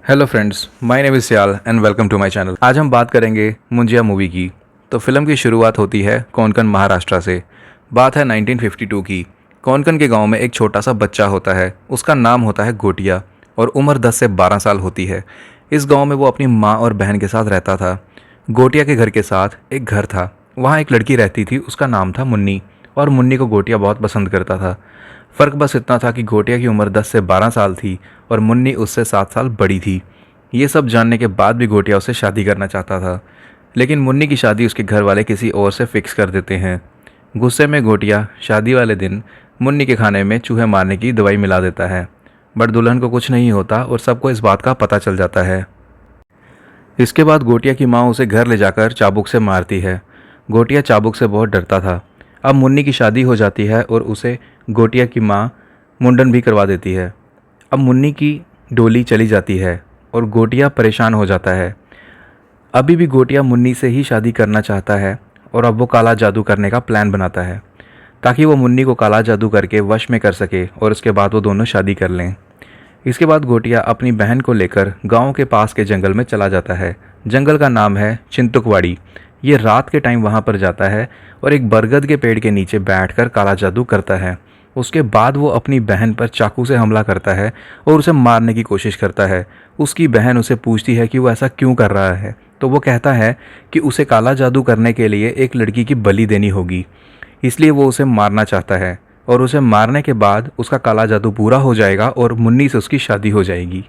Hello friends, my name is Sial and welcome to my channel. आज हम बात करेंगे मुंजिया मूवी की। तो फिल्म की शुरुआत होती है कोंकण महाराष्ट्र से। बात है 1952 की। कोंकण के गांव में एक छोटा सा बच्चा होता है। उसका नाम होता है गोटिया और उम्र 10 से 12 साल होती है। इस गांव में वो अपनी माँ और बहन के साथ रहता था। गोटिया के घर के साथ एक घर था। वहाँ एक लड़की रहती थी, उसका नाम था मुन्नी। और मुन्नी को गोटिया बहुत पसंद करता था। फ़र्क बस इतना था कि गोटिया की उम्र 10 से 12 साल थी और मुन्नी उससे 7 साल बड़ी थी। ये सब जानने के बाद भी गोटिया उससे शादी करना चाहता था, लेकिन मुन्नी की शादी उसके घर वाले किसी और से फिक्स कर देते हैं। गुस्से में गोटिया शादी वाले दिन मुन्नी के खाने में चूहे मारने की दवाई मिला देता है। बट दुल्हन को कुछ नहीं होता और सबको इस बात का पता चल जाता है। इसके बाद गोटिया की माँ उसे घर ले जाकर चाबुक से मारती है। गोटिया चाबुक से बहुत डरता था। अब मुन्नी की शादी हो जाती है और उसे गोटिया की माँ मुंडन भी करवा देती है। अब मुन्नी की डोली चली जाती है और गोटिया परेशान हो जाता है। अभी भी गोटिया मुन्नी से ही शादी करना चाहता है और अब वो काला जादू करने का प्लान बनाता है ताकि वो मुन्नी को काला जादू करके वश में कर सके और उसके बाद वो दोनों शादी कर लें। इसके बाद गोटिया अपनी बहन को लेकर गांव के पास के जंगल में चला जाता है। जंगल का नाम है चिंतुकवाड़ी। ये रात के टाइम वहाँ पर जाता है और एक बरगद के पेड़ के नीचे बैठकर काला जादू करता है। उसके बाद वो अपनी बहन पर चाकू से हमला करता है और उसे मारने की कोशिश करता है। उसकी बहन उसे पूछती है कि वो ऐसा क्यों कर रहा है, तो वो कहता है कि उसे काला जादू करने के लिए एक लड़की की बलि देनी होगी, इसलिए वो उसे मारना चाहता है और उसे मारने के बाद उसका काला जादू पूरा हो जाएगा और मुन्नी से उसकी शादी हो जाएगी।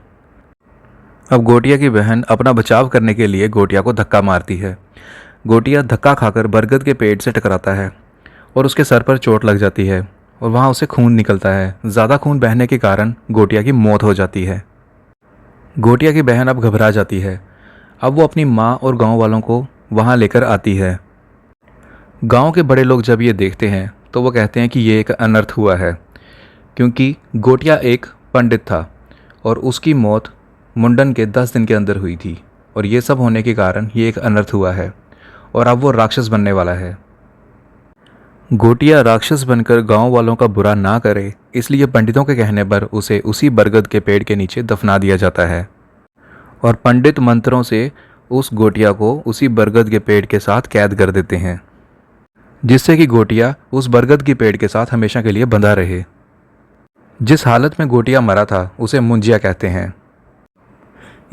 अब गोटिया की बहन अपना बचाव करने के लिए गोटिया को धक्का मारती है। गोटिया धक्का खाकर बरगद के पेड़ से टकराता है और उसके सर पर चोट लग जाती है और वहाँ उसे खून निकलता है। ज़्यादा खून बहने के कारण गोटिया की मौत हो जाती है। गोटिया की बहन अब घबरा जाती है। अब वो अपनी माँ और गांव वालों को वहाँ लेकर आती है। गांव के बड़े लोग जब ये देखते हैं तो वो कहते हैं कि ये एक अनर्थ हुआ है, क्योंकि गोटिया एक पंडित था और उसकी मौत मुंडन के 10 दिन के अंदर हुई थी और ये सब होने के कारण ये एक अनर्थ हुआ है और अब वो राक्षस बनने वाला है। गोटिया राक्षस बनकर गांव वालों का बुरा ना करे, इसलिए पंडितों के कहने पर उसे उसी बरगद के पेड़ के नीचे दफना दिया जाता है और पंडित मंत्रों से उस गोटिया को उसी बरगद के पेड़ के साथ कैद कर देते हैं, जिससे कि गोटिया उस बरगद के पेड़ के साथ हमेशा के लिए बंधा रहे। जिस हालत में गोटिया मरा था उसे मुंजिया कहते हैं।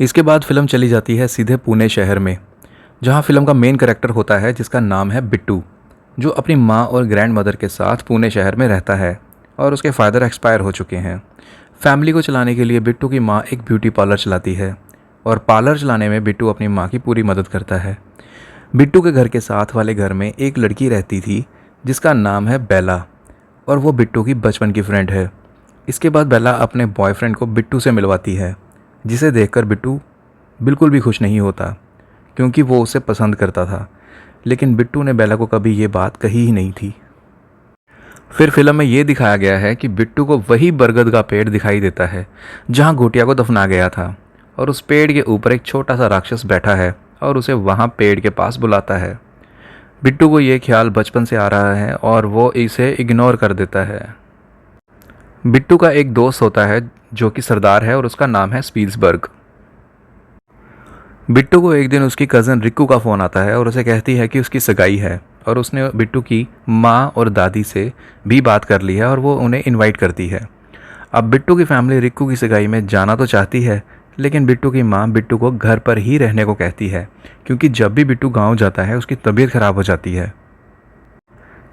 इसके बाद फिल्म चली जाती है सीधे पुणे शहर में, जहाँ फिल्म का मेन कैरेक्टर होता है जिसका नाम है बिट्टू, जो अपनी माँ और ग्रैंड मदर के साथ पुणे शहर में रहता है और उसके फादर एक्सपायर हो चुके हैं। फैमिली को चलाने के लिए बिट्टू की माँ एक ब्यूटी पार्लर चलाती है और पार्लर चलाने में बिट्टू अपनी माँ की पूरी मदद करता है। बिट्टू के घर के साथ वाले घर में एक लड़की रहती थी जिसका नाम है बेला और वो बिट्टू की बचपन की फ्रेंड है। इसके बाद बेला अपने बॉयफ्रेंड को बिट्टू से मिलवाती है, जिसे देखकर बिट्टू बिल्कुल भी खुश नहीं होता क्योंकि वो उसे पसंद करता था, लेकिन बिट्टू ने बेला को कभी ये बात कही ही नहीं थी। फिर फिल्म में ये दिखाया गया है कि बिट्टू को वही बरगद का पेड़ दिखाई देता है जहाँ गोटिया को दफना गया था और उस पेड़ के ऊपर एक छोटा सा राक्षस बैठा है और उसे वहाँ पेड़ के पास बुलाता है। बिट्टू को ये ख्याल बचपन से आ रहा है और वो इसे इग्नोर कर देता है। बिट्टू का एक दोस्त होता है जो कि सरदार है और उसका नाम है स्पील्सबर्ग। बिट्टू को एक दिन उसकी कज़न रिक्कू का फ़ोन आता है और उसे कहती है कि उसकी सगाई है और उसने बिट्टू की माँ और दादी से भी बात कर ली है और वो उन्हें इनवाइट करती है। अब बिट्टू की फैमिली रिक्कू की सगाई में जाना तो चाहती है, लेकिन बिट्टू की माँ बिट्टू को घर पर ही रहने को कहती है, क्योंकि जब भी बिट्टू गांव जाता है उसकी तबीयत ख़राब हो जाती है।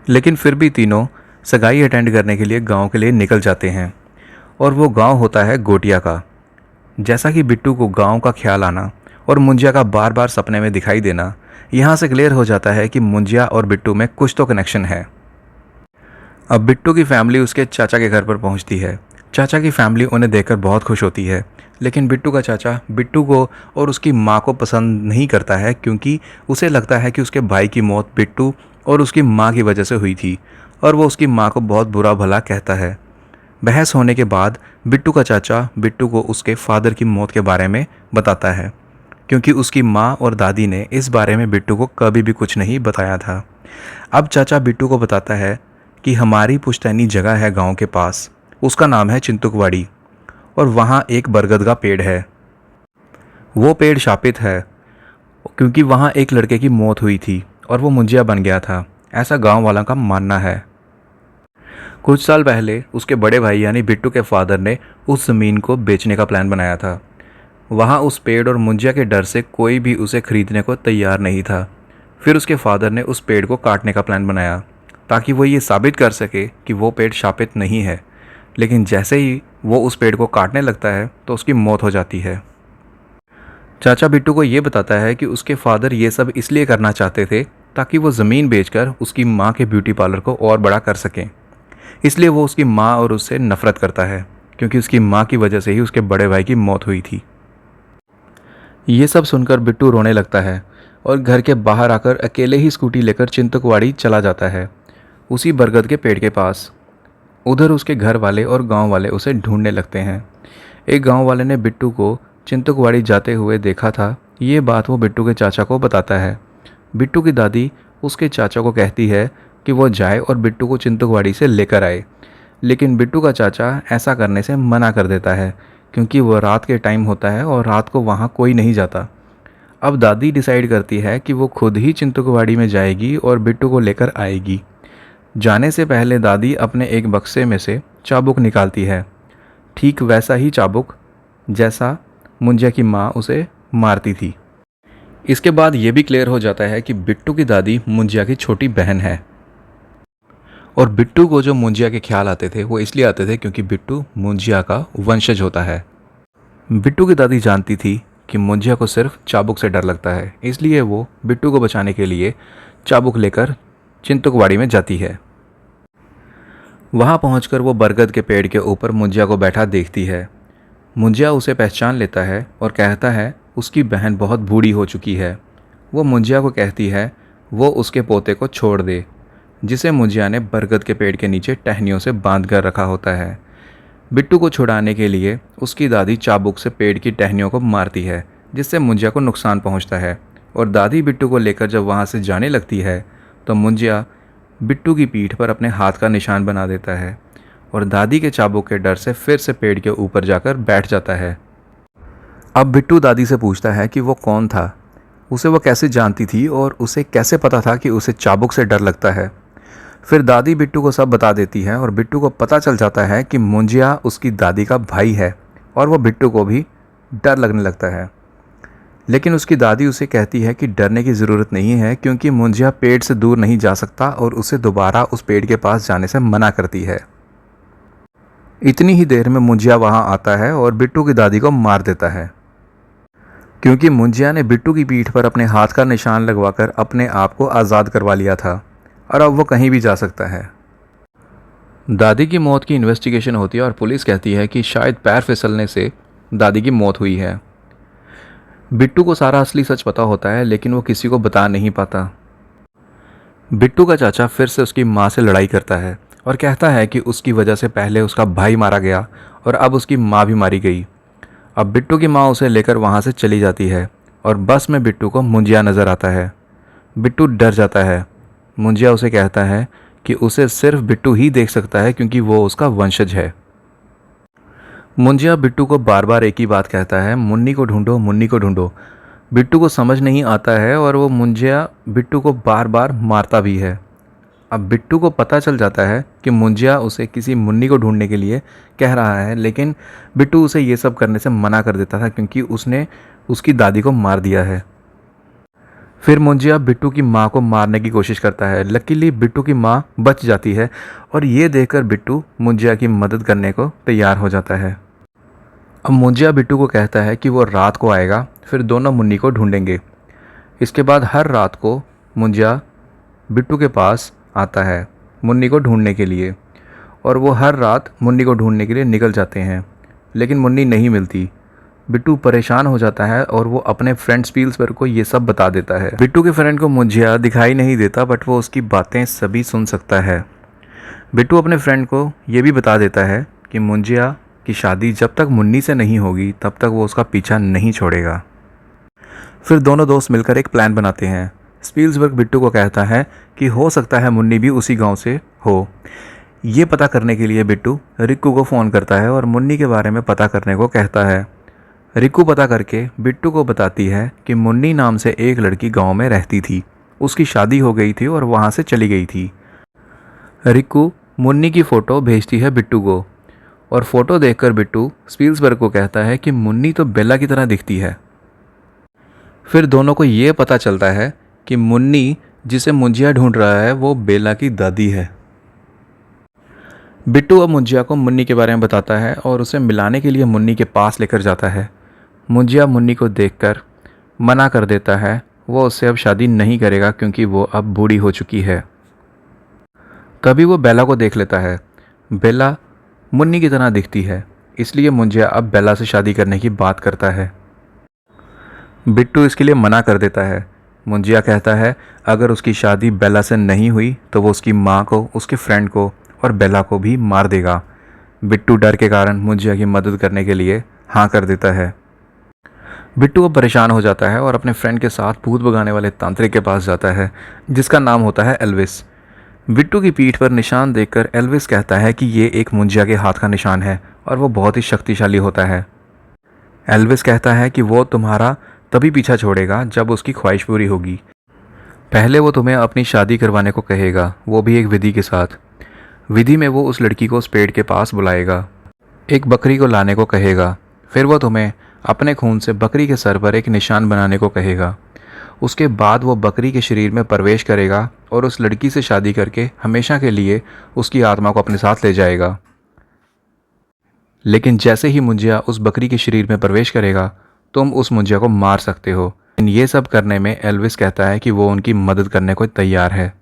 लेकिन फिर भी तीनों सगाई अटेंड करने के लिए गांव के लिए निकल जाते हैं और वो गांव होता है गोटिया का। जैसा कि बिट्टू को गांव का ख्याल आना और मुंजिया का बार बार सपने में दिखाई देना, यहाँ से क्लियर हो जाता है कि मुंजिया और बिट्टू में कुछ तो कनेक्शन है। अब बिट्टू की फैमिली उसके चाचा के घर पर पहुँचती है। चाचा की फैमिली उन्हें देखकर बहुत खुश होती है, लेकिन बिट्टू का चाचा बिट्टू को और उसकी माँ को पसंद नहीं करता है, क्योंकि उसे लगता है कि उसके भाई की मौत बिट्टू और उसकी माँ की वजह से हुई थी और वो उसकी माँ को बहुत बुरा भला कहता है। बहस होने के बाद बिट्टू का चाचा बिट्टू को उसके फादर की मौत के बारे में बताता है, क्योंकि उसकी माँ और दादी ने इस बारे में बिट्टू को कभी भी कुछ नहीं बताया था। अब चाचा बिट्टू को बताता है कि हमारी पुश्तैनी जगह है गांव के पास, उसका नाम है चिंतुकवाड़ी और वहाँ एक बरगद का पेड़ है। वो पेड़ शापित है क्योंकि वहाँ एक लड़के की मौत हुई थी और वो मुंजिया बन गया था, ऐसा गांव वालों का मानना है। कुछ साल पहले उसके बड़े भाई यानी बिट्टू के फादर ने उस ज़मीन को बेचने का प्लान बनाया था। वहाँ उस पेड़ और मुंजिया के डर से कोई भी उसे खरीदने को तैयार नहीं था। फिर उसके फादर ने उस पेड़ को काटने का प्लान बनाया ताकि वो ये साबित कर सके कि वो पेड़ शापित नहीं है। लेकिन जैसे ही वो उस पेड़ को काटने लगता है तो उसकी मौत हो जाती है। चाचा बिट्टू को ये बताता है कि उसके फादर ये सब इसलिए करना चाहते थे ताकि वो ज़मीन बेचकर उसकी माँ के ब्यूटी पार्लर को और बड़ा कर सकें। इसलिए वो उसकी माँ और उससे नफ़रत करता है क्योंकि उसकी माँ की वजह से ही उसके बड़े भाई की मौत हुई थी। ये सब सुनकर बिट्टू रोने लगता है और घर के बाहर आकर अकेले ही स्कूटी लेकर चिंतकवाड़ी चला जाता है, उसी बरगद के पेड़ के पास। उधर उसके घर वाले और गांव वाले उसे ढूंढने लगते हैं। एक गांव वाले ने बिट्टू को चिंतकवाड़ी जाते हुए देखा था। ये बात वो बिट्टू के चाचा को बताता है। बिट्टू की दादी उसके चाचा को कहती है कि वो जाए और बिट्टू को चिंतकवाड़ी से लेकर आए, लेकिन बिट्टू का चाचा ऐसा करने से मना कर देता है क्योंकि वो रात के टाइम होता है और रात को वहाँ कोई नहीं जाता। अब दादी डिसाइड करती है कि वो खुद ही चिंतकवाड़ी में जाएगी और बिट्टू को लेकर आएगी। जाने से पहले दादी अपने एक बक्से में से चाबुक निकालती है, ठीक वैसा ही चाबुक जैसा मुंजिया की माँ उसे मारती थी। इसके बाद ये भी क्लियर हो जाता है कि बिट्टू की दादी मुंजिया की छोटी बहन है और बिट्टू को जो मुंजिया के ख्याल आते थे वो इसलिए आते थे क्योंकि बिट्टू मुंजिया का वंशज होता है। बिट्टू की दादी जानती थी कि मुंजिया को सिर्फ चाबुक से डर लगता है, इसलिए वो बिट्टू को बचाने के लिए चाबुक लेकर चिंतकवाड़ी में जाती है। वहाँ पहुंचकर वो बरगद के पेड़ के ऊपर मुंजिया को बैठा देखती है। मुंजिया उसे पहचान लेता है और कहता है उसकी बहन बहुत बूढ़ी हो चुकी है। वो मुंजिया को कहती है वो उसके पोते को छोड़ दे, जिसे मुंजिया ने बरगद के पेड़ के नीचे टहनियों से बांध कर रखा होता है। बिट्टू को छुड़ाने के लिए उसकी दादी चाबुक से पेड़ की टहनियों को मारती है, जिससे मुंजिया को नुकसान पहुंचता है। और दादी बिट्टू को लेकर जब वहां से जाने लगती है तो मुंजिया बिट्टू की पीठ पर अपने हाथ का निशान बना देता है और दादी के चाबुक के डर से फिर से पेड़ के ऊपर जाकर बैठ जाता है। अब बिट्टू दादी से पूछता है कि वो कौन था, उसे वो कैसे जानती थी और उसे कैसे पता था कि उसे चाबुक से डर लगता है। फिर दादी बिट्टू को सब बता देती है और बिट्टू को पता चल जाता है कि मुंजिया उसकी दादी का भाई है और वो बिट्टू को भी डर लगने लगता है। लेकिन उसकी दादी उसे कहती है कि डरने की ज़रूरत नहीं है क्योंकि मुंजिया पेड़ से दूर नहीं जा सकता और उसे दोबारा उस पेड़ के पास जाने से मना करती है। इतनी ही देर में मुंजिया वहाँ आता है और बिट्टू की दादी को मार देता है क्योंकि मुंजिया ने बिट्टू की पीठ पर अपने हाथ का निशान लगवाकर अपने आप को आज़ाद करवा लिया था और अब वो कहीं भी जा सकता है। दादी की मौत की इन्वेस्टिगेशन होती है और पुलिस कहती है कि शायद पैर फिसलने से दादी की मौत हुई है। बिट्टू को सारा असली सच पता होता है लेकिन वो किसी को बता नहीं पाता। बिट्टू का चाचा फिर से उसकी माँ से लड़ाई करता है और कहता है कि उसकी वजह से पहले उसका भाई मारा गया और अब उसकी माँ भी मारी गई। अब बिट्टू की माँ उसे लेकर वहाँ से चली जाती है और बस में बिट्टू को मुंजिया नज़र आता है। बिट्टू डर जाता है। मुंजिया उसे कहता है कि उसे सिर्फ बिट्टू ही देख सकता है क्योंकि वो उसका वंशज है। मुंजिया बिट्टू को बार बार एक ही बात कहता है, मुन्नी को ढूंढो, मुन्नी को ढूंढो। बिट्टू को समझ नहीं आता है और वो मुंजिया बिट्टू को बार बार मारता भी है। अब बिट्टू को पता चल जाता है कि मुंजिया उसे किसी मुन्नी को ढूंढने के लिए कह रहा है, लेकिन बिट्टू उसे ये सब करने से मना कर देता था क्योंकि उसने उसकी दादी को मार दिया है। फिर मुंजिया बिट्टू की माँ को मारने की कोशिश करता है। लकीली बिट्टू की माँ बच जाती है और ये देखकर बिट्टू मुंजिया की मदद करने को तैयार हो जाता है। अब मुंजिया बिट्टू को कहता है कि वो रात को आएगा, फिर दोनों मुन्नी को ढूंढेंगे। इसके बाद हर रात को मुंजिया बिट्टू के पास आता है मुन्नी को ढूंढने के लिए और वो हर रात मुन्नी को ढूंढने के लिए निकल जाते हैं, लेकिन मुन्नी नहीं मिलती। बिट्टू परेशान हो जाता है और वो अपने फ्रेंड स्पील्सबर्ग को ये सब बता देता है। बिट्टू के फ्रेंड को मुंजिया दिखाई नहीं देता बट वो उसकी बातें सभी सुन सकता है। बिट्टू अपने फ्रेंड को ये भी बता देता है कि मुंजिया की शादी जब तक मुन्नी से नहीं होगी तब तक वो उसका पीछा नहीं छोड़ेगा। फिर दोनों दोस्त मिलकर एक प्लान बनाते हैं। स्पील्सबर्ग बिट्टू को कहता है कि हो सकता है मुन्नी भी उसी गांव से हो। ये पता करने के लिए बिट्टू रिक्कू को फ़ोन करता है और मुन्नी के बारे में पता करने को कहता है। रिक्कू पता करके बिट्टू को बताती है कि मुन्नी नाम से एक लड़की गांव में रहती थी, उसकी शादी हो गई थी और वहां से चली गई थी। रिक्कू मुन्नी की फ़ोटो भेजती है बिट्टू को और फ़ोटो देखकर बिट्टू स्पील्सबर्ग को कहता है कि मुन्नी तो बेला की तरह दिखती है। फिर दोनों को ये पता चलता है कि मुन्नी जिसे मुंजिया ढूंढ रहा है वो बेला की दादी है। बिट्टू अब मुंजिया को मुन्नी के बारे में बताता है और उसे मिलाने के लिए मुन्नी के पास लेकर जाता है। मुंजिया मुन्नी को देखकर मना कर देता है, वो उससे अब शादी नहीं करेगा क्योंकि वो अब बूढ़ी हो चुकी है। तभी वो बेला को देख लेता है। बेला मुन्नी की तरह दिखती है, इसलिए मुंजिया अब बेला से शादी करने की बात करता है। बिट्टू इसके लिए मना कर देता है। मुंजिया कहता है अगर उसकी शादी बेला से नहीं हुई तो वो उसकी माँ को, उसके फ्रेंड को और बेला को भी मार देगा। बिट्टू डर के कारण मुंजिया की मदद करने के लिए हाँ कर देता है। बिट्टू अब परेशान हो जाता है और अपने फ्रेंड के साथ भूत भगाने वाले तांत्रिक के पास जाता है जिसका नाम होता है एल्विस। बिट्टू की पीठ पर निशान देखकर एल्विस कहता है कि ये एक मुंजिया के हाथ का निशान है और वो बहुत ही शक्तिशाली होता है। एल्विस कहता है कि वो तुम्हारा तभी पीछा छोड़ेगा जब उसकी ख्वाहिश पूरी होगी। पहले वो तुम्हें अपनी शादी करवाने को कहेगा, वो भी एक विधि के साथ। विधि में वो उस लड़की को उस पेड़ के पास बुलाएगा, एक बकरी को लाने को कहेगा। फिर वो तुम्हें अपने खून से बकरी के सर पर एक निशान बनाने को कहेगा। उसके बाद वो बकरी के शरीर में प्रवेश करेगा और उस लड़की से शादी करके हमेशा के लिए उसकी आत्मा को अपने साथ ले जाएगा। लेकिन जैसे ही मुंजिया उस बकरी के शरीर में प्रवेश करेगा तुम उस मुंजिया को मार सकते हो। ये सब करने में एल्विस कहता है कि वो उनकी मदद करने को तैयार है।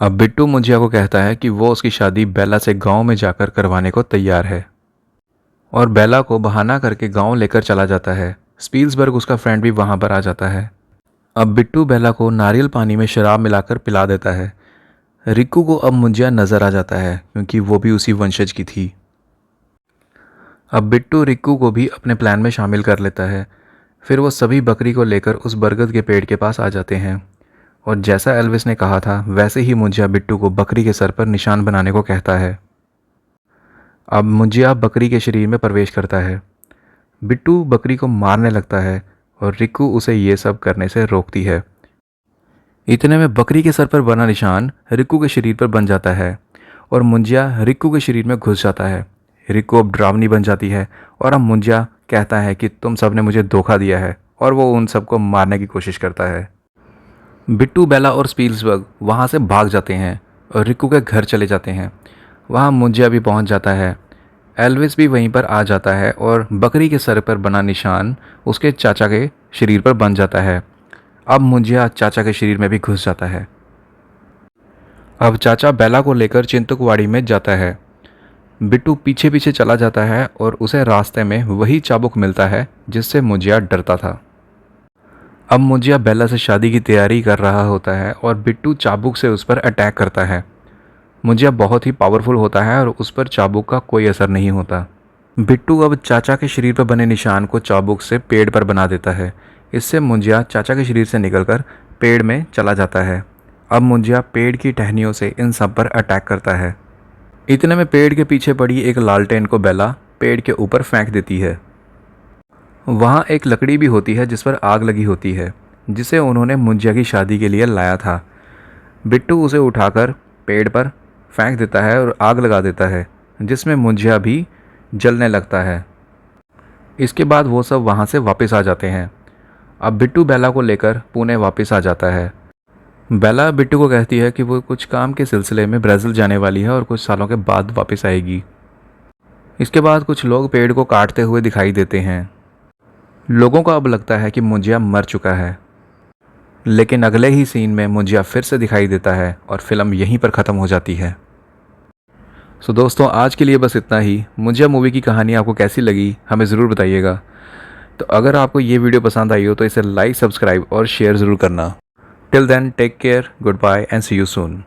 अब बिट्टू मुंजिया को कहता है कि वो उसकी शादी बेला से गांव में जाकर करवाने को तैयार है और बेला को बहाना करके गांव लेकर चला जाता है। स्पील्सबर्ग उसका फ्रेंड भी वहां पर आ जाता है। अब बिट्टू बेला को नारियल पानी में शराब मिलाकर पिला देता है। रिक्कू को अब मुंजिया नजर आ जाता है क्योंकि वो भी उसी वंशज की थी। अब बिट्टू रिक्कू को भी अपने प्लान में शामिल कर लेता है। फिर वो सभी बकरी को लेकर उस बरगद के पेड़ के पास आ जाते हैं और जैसा एल्विस ने कहा था वैसे ही मुंजिया बिट्टू को बकरी के सर पर निशान बनाने को कहता है। अब मुंजिया बकरी के शरीर में प्रवेश करता है। बिट्टू बकरी को मारने लगता है और रिक्कू उसे ये सब करने से रोकती है। इतने में बकरी के सर पर बना निशान रिक्कू के शरीर पर बन जाता है और मुंजिया रिक्कू के शरीर में घुस जाता है। रिक्कू अब डरावनी बन जाती है और अब मुंजिया कहता है कि तुम सब ने मुझे धोखा दिया है और वो उन सबको मारने की कोशिश करता है। बिट्टू, बेला और स्पील्सबर्ग वहाँ से भाग जाते हैं और रिक्कू के घर चले जाते हैं। वहाँ मुंजिया भी पहुँच जाता है। एल्विस भी वहीं पर आ जाता है और बकरी के सर पर बना निशान उसके चाचा के शरीर पर बन जाता है। अब मुंजिया चाचा के शरीर में भी घुस जाता है। अब चाचा बेला को लेकर चिंतकवाड़ी में जाता है। बिट्टू पीछे पीछे चला जाता है और उसे रास्ते में वही चाबुक मिलता है जिससे मुंजिया डरता था। अब मुंजिया बेला से शादी की तैयारी कर रहा होता है और बिट्टू चाबुक से उस पर अटैक करता है। मुंजिया बहुत ही पावरफुल होता है और उस पर चाबुक का कोई असर नहीं होता। बिट्टू अब चाचा के शरीर पर बने निशान को चाबुक से पेड़ पर बना देता है। इससे मुंजिया चाचा के शरीर से निकलकर पेड़ में चला जाता है। अब मुंजिया पेड़ की टहनियों से इन सब पर अटैक करता है। इतने में पेड़ के पीछे पड़ी एक लालटेन को बेला पेड़ के ऊपर फेंक देती है। वहाँ एक लकड़ी भी होती है जिस पर आग लगी होती है, जिसे उन्होंने मुंजिया की शादी के लिए लाया था। बिट्टू उसे उठाकर पेड़ पर फेंक देता है और आग लगा देता है, जिसमें मुंजिया भी जलने लगता है। इसके बाद वो सब वहाँ से वापस आ जाते हैं। अब बिट्टू बेला को लेकर पुणे वापस आ जाता है। बेला बिट्टू को कहती है कि वो कुछ काम के सिलसिले में ब्राज़ील जाने वाली है और कुछ सालों के बाद वापस आएगी। इसके बाद कुछ लोग पेड़ को काटते हुए दिखाई देते हैं। लोगों को अब लगता है कि मुंजिया मर चुका है, लेकिन अगले ही सीन में मुंजिया फिर से दिखाई देता है और फिल्म यहीं पर ख़त्म हो जाती है। सो दोस्तों, आज के लिए बस इतना ही। मुंजिया मूवी की कहानी आपको कैसी लगी हमें ज़रूर बताइएगा। तो अगर आपको ये वीडियो पसंद आई हो तो इसे लाइक, सब्सक्राइब और शेयर ज़रूर करना। Till then, take care, goodbye and see you soon.